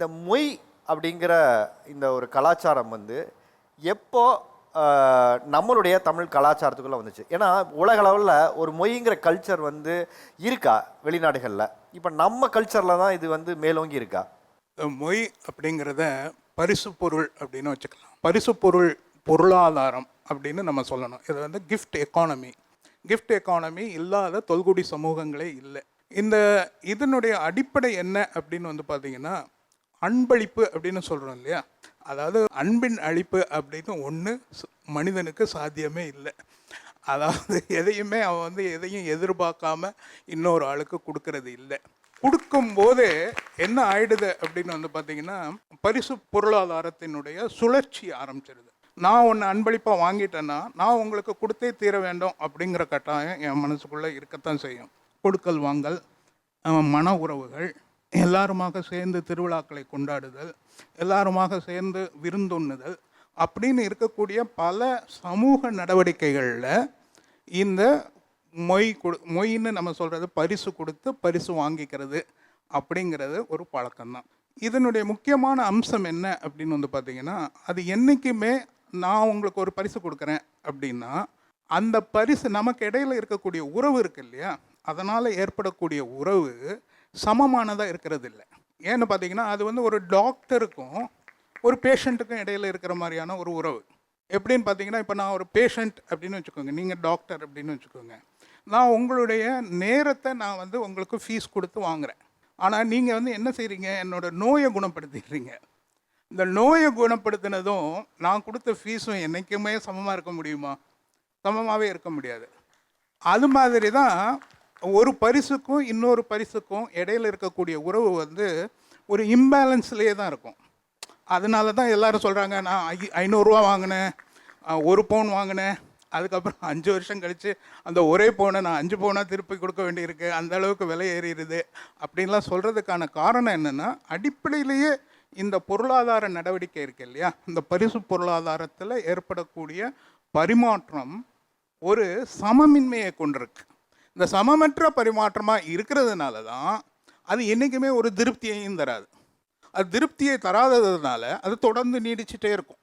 இந்த மொய் அப்படிங்கிற இந்த ஒரு கலாச்சாரம் வந்து எப்போ நம்மளுடைய தமிழ் கலாச்சாரத்துக்குள்ளே வந்துச்சு? ஏன்னா உலக அளவில் ஒரு மொய்ங்கிற கல்ச்சர் வந்து இருக்கா வெளிநாடுகளில்? இப்போ நம்ம கல்ச்சரில் தான் இது வந்து மேலோங்கி இருக்கா? மொய் அப்படிங்கிறத பரிசு பொருள் அப்படின்னு வச்சுக்கலாம். பரிசு பொருள் பொருளாதாரம் அப்படின்னு நம்ம சொல்லணும். இது வந்து கிஃப்ட் எக்கானமி இல்லாத தொல்குடி சமூகங்களே இல்லை. இதனுடைய அடிப்படை என்ன அப்படின்னு வந்து பார்த்தீங்கன்னா, அன்பளிப்பு அப்படின்னு சொல்கிறோம் இல்லையா? அதாவது அன்பின் அளிப்பு அப்படின்னு ஒன்று மனிதனுக்கு சாத்தியமே இல்லை. அதாவது எதையுமே அவன் வந்து எதையும் எதிர்பார்க்காம இன்னொரு ஆளுக்கு கொடுக்கறது இல்லை. கொடுக்கும்போது என்ன ஆயிடுது அப்படின்னு வந்து பார்த்தீங்கன்னா, பரிசு பொருளாதாரத்தினுடைய சுழற்சி ஆரம்பிச்சிருது. நான் ஒன்று அன்பளிப்பாக வாங்கிட்டேன்னா நான் உங்களுக்கு கொடுத்தே தீர வேண்டும் அப்படிங்கிற கட்டாயம் என் மனசுக்குள்ளே இருக்கத்தான் செய்யும். கொடுக்கல் வாங்கல், மன உறவுகள், எல்லாருமாக சேர்ந்து திருவிழாக்களை கொண்டாடுதல், எல்லாருமாக சேர்ந்து விருந்துண்ணுதல் அப்படின்னு இருக்கக்கூடிய பல சமூக நடவடிக்கைகளில் இந்த மொய்ன்னு நம்ம சொல்கிறது பரிசு கொடுத்து பரிசு வாங்கிக்கிறது அப்படிங்கிறது ஒரு பழக்கம்தான். இதனுடைய முக்கியமான அம்சம் என்ன அப்படின்னு வந்து பார்த்திங்கன்னா, அது என்றைக்குமே நான் உங்களுக்கு ஒரு பரிசு கொடுக்குறேன் அப்படின்னா அந்த பரிசு நமக்கு இடையில் இருக்கக்கூடிய உறவு இருக்குது இல்லையா, அதனால் ஏற்படக்கூடிய உறவு சமமானதாக இருக்கிறது இல்லை. ஏன்னு பார்த்தீங்கன்னா, அது வந்து ஒரு டாக்டருக்கும் ஒரு பேஷண்ட்டுக்கும் இடையில் இருக்கிற மாதிரியான ஒரு உறவு. எப்படின்னு பார்த்தீங்கன்னா, இப்போ நான் ஒரு பேஷண்ட் அப்படின்னு வச்சுக்கோங்க, நீங்கள் டாக்டர் அப்படின்னு வச்சுக்கோங்க. நான் உங்களுடைய நேரத்தை நான் வந்து உங்களுக்கு ஃபீஸ் கொடுத்து வாங்குகிறேன். ஆனால் நீங்கள் வந்து என்ன செய்கிறீங்க, என்னோடய நோயை குணப்படுத்திடுறீங்க. இந்த நோயை குணப்படுத்தினதும் நான் கொடுத்த ஃபீஸும் என்றைக்குமே சமமாக இருக்க முடியுமா? சமமாகவே இருக்க முடியாது. அது மாதிரி தான் ஒரு பரிசுக்கும் இன்னொரு பரிசுக்கும் இடையில் இருக்கக்கூடிய உறவு வந்து ஒரு இம்பேலன்ஸ்லேயே தான் இருக்கும். அதனால தான் எல்லோரும் சொல்கிறாங்க, நான் 500 வாங்கினேன், 1 பவுன் வாங்கினேன், அதுக்கப்புறம் 5 வருஷம் கழித்து அந்த ஒரே பவுனை நான் 5 பவுனாக திருப்பி கொடுக்க வேண்டியிருக்கு, அந்த அளவுக்கு விலை ஏறிடுது அப்படின்லாம் சொல்கிறதுக்கான காரணம் என்னென்னா, அடிப்படையிலேயே இந்த பொருளாதார நடவடிக்கை இருக்குது இல்லையா, இந்த பரிசு பொருளாதாரத்தில் ஏற்படக்கூடிய பரிமாற்றம் ஒரு சமமின்மையை கொண்டிருக்கு. இந்த சமமற்ற பரிமாற்றமாக இருக்கிறதுனால தான் அது என்றைக்குமே ஒரு திருப்தியையும் தராது. அது திருப்தியை தராததுனால அது தொடர்ந்து நீடிச்சுட்டே இருக்கும்.